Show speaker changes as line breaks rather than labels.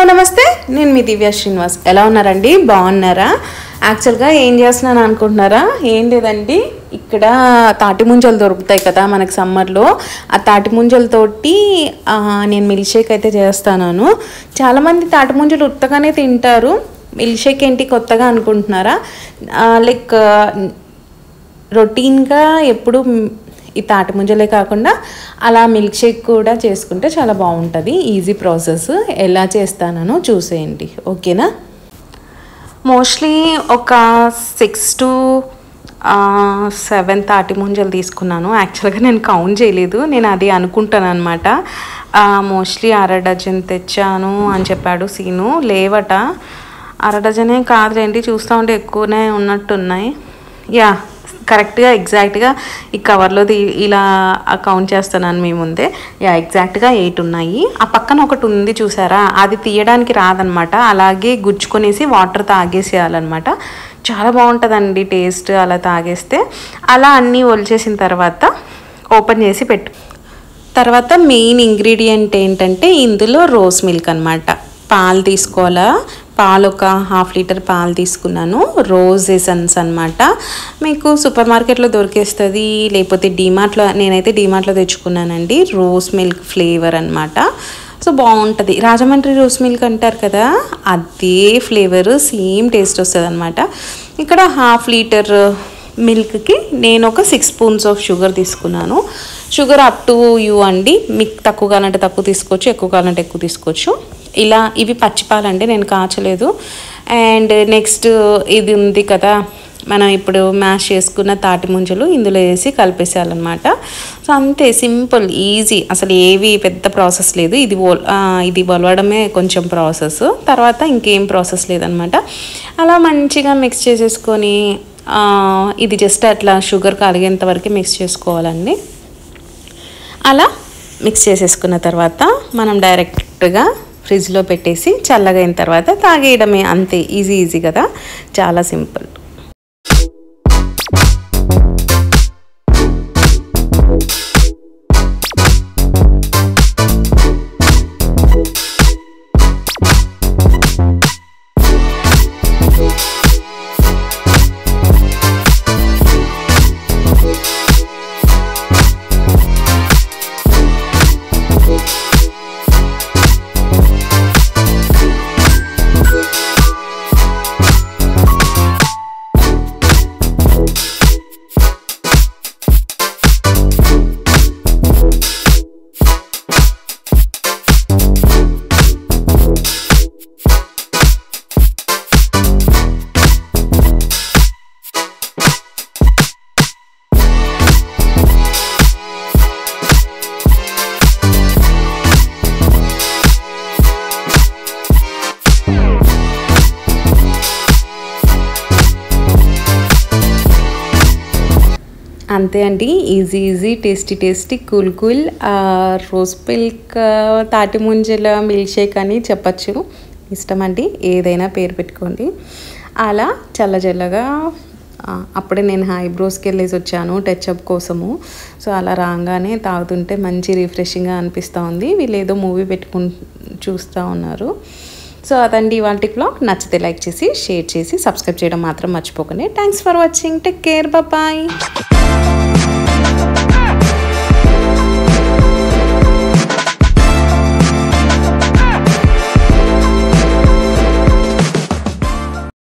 నమస్తే నేను మీ దివ్య శ్రీనివాస్ ఎలా ఉన్నారండి బాగున్నారా యాక్చువల్గా ఏం చేస్తున్నాను అనుకుంటున్నారా ఏం లేదండి ఇక్కడ తాటి ముంజలు దొరుకుతాయి కదా మనకి సమ్మర్లో ఆ తాటి ముంజలతోటి నేను మిల్క్ షేక్ అయితే చేస్తాను చాలా మంది తాటి ముంజలు ఉత్తగానే తింటారు మిల్క్ షేక్ ఏంటి కొత్తగా అనుకుంటున్నారా లైక్ రొటీన్గా ఎప్పుడు ఈ తాటి ముంజలే కాకుండా అలా మిల్క్ షేక్ కూడా చేసుకుంటే చాలా బాగుంటుంది ఈజీ ప్రాసెస్ ఎలా చేస్తానో చూసేయండి ఓకేనా మోస్ట్లీ ఒక 6 to 7 తాటి ముంజలు తీసుకున్నాను యాక్చువల్గా నేను కౌంట్ చేయలేదు నేను అది అనుకుంటాను అనమాట మోస్ట్లీ 1/2 డజన్ తెచ్చాను అని చెప్పాడు సీను లేవట 1/2 డజనే కాదులేండి చూస్తూ ఉంటే ఎక్కువనే ఉన్నట్టున్నాయి యా కరెక్ట్గా ఎగ్జాక్ట్గా ఈ కవర్లో ఇలా కౌంట్ చేస్తున్నాను మీ ముందే యా ఎగ్జాక్ట్గా 8 ఉన్నాయి ఆ పక్కన ఒకటి ఉంది చూసారా అది తీయడానికి రాదనమాట అలాగే గుచ్చుకొనేసి వాటర్ తాగేసేయాలన్నమాట చాలా బాగుంటుందండి టేస్ట్ అలా తాగేస్తే అలా అన్నీ ఒలిచేసిన తర్వాత ఓపెన్ చేసి పెట్టు తర్వాత మెయిన్ ఇంగ్రీడియంట్ ఏంటంటే ఇందులో రోస్ మిల్క్ అనమాట పాలు తీసుకోవాలా పాలు ఒక 1/2 లీటర్ పాలు తీసుకున్నాను రోజ్ ఎసెన్స్ అనమాట మీకు సూపర్ మార్కెట్లో దొరికేస్తుంది లేకపోతే డీమార్ట్లో నేనైతే డీమార్ట్లో తెచ్చుకున్నానండి రోజ్ మిల్క్ ఫ్లేవర్ అనమాట సో బాగుంటుంది రాజమండ్రి రోజ్ మిల్క్ అంటారు కదా అదే ఫ్లేవర్ సేమ్ టేస్ట్ వస్తుంది అనమాట ఇక్కడ 1/2 లీటర్ మిల్క్కి నేను ఒక 6 స్పూన్స్ ఆఫ్ షుగర్ తీసుకున్నాను షుగర్ అప్ టు యూ అండి మీకు తక్కువ కావాలంటే తక్కువ తీసుకోవచ్చు ఎక్కువ కావాలంటే ఎక్కువ తీసుకోవచ్చు ఇలా ఇవి పచ్చిపాలండి నేను కాచలేదు అండ్ నెక్స్ట్ ఇది ఉంది కదా మనం ఇప్పుడు మ్యాష్ చేసుకున్న తాటి ముంజలు ఇందులో వేసి కలిపేసేయాలన్నమాట సో అంతే సింపుల్ ఈజీ అసలు ఏవి పెద్ద ప్రాసెస్ లేదు ఇది ఒలవడమే కొంచెం ప్రాసెస్ తర్వాత ఇంకేం ప్రాసెస్ లేదనమాట అలా మంచిగా మిక్స్ చేసేసుకొని ఇది జస్ట్ అట్లా షుగర్ కరిగేంత వరకు మిక్స్ చేసుకోవాలండి అలా మిక్స్ చేసేసుకున్న తర్వాత మనం డైరెక్ట్గా ఫ్రిడ్జ్లో పెట్టేసి చల్లగా అయిన తర్వాత తాగేయడమే అంతే ఈజీ కదా చాలా సింపుల్ అంతే అండి easy tasty cool rose milk తాటి ముంజల మిల్క్ షేక్ అని చెప్పచ్చు ఇష్టం అండి ఏదైనా పేరు పెట్టుకోండి అలా చల్లగా అప్పుడే నేను ఐబ్రోస్కి వెళ్ళేసి వచ్చాను టచ్అప్ కోసము సో అలా రాగానే తాగుతుంటే మంచి రిఫ్రెషింగ్గా అనిపిస్తూ ఉంది వీళ్ళు ఏదో మూవీ పెట్టుకుని చూస్తూ ఉన్నారు సో అదండి ఇవాల్టి వ్లాగ్ నచ్చితే లైక్ చేసి షేర్ చేసి సబ్స్క్రైబ్ చేయడం మాత్రం మర్చిపోకండి thanks for watching take care bye